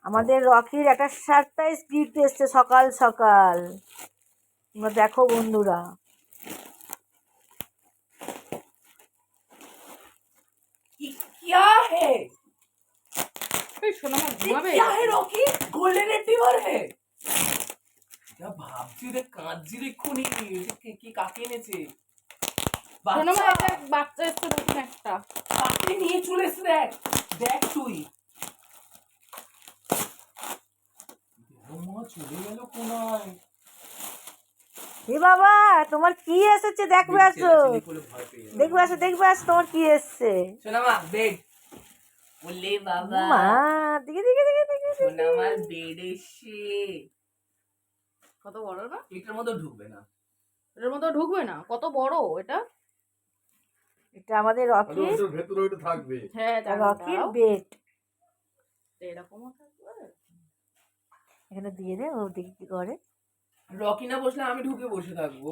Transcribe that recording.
আমাদের রকির একটা surprise gift এসছে সকাল সকাল, তোমরা দেখো বন্ধুরা। क्या है সোনা মা ঘুমাবে? क्या है रॉकी गोल्डन रिट्रीवर है क्या ভাবছি রে কাঁদছি রে খুনি কি কাকে এনেছে সোনা মা বাচ্চা একটা বাচ্চা এসছে নতুন একটা। কাকে নিয়ে চলে এসে দেখ দেখ তুই মা চলে গেল কোনায় এ বাবা, তোমার কি এসেছে দেখবে আসো, দেখবে আসো, দেখবে আসো তোমার কি এসছে। শোনা মা বেড বললে বাবা মা দিকে দিকে দিকে দিকে শোনা মা বেড এসে কত বড় না? এটার মধ্যে ঢুকবে না এটার মধ্যে ঢুকবে না? কত বড় এটা? এটা আমাদের রকির, ভেতরে ওইটা থাকবে। হ্যাঁ রকির বেড। এরকমও থাকবে। এখানে দিয়ে দে, ও দেখি কি করে। রকি না বসলে আমি ঢুকে বসে থাকবো।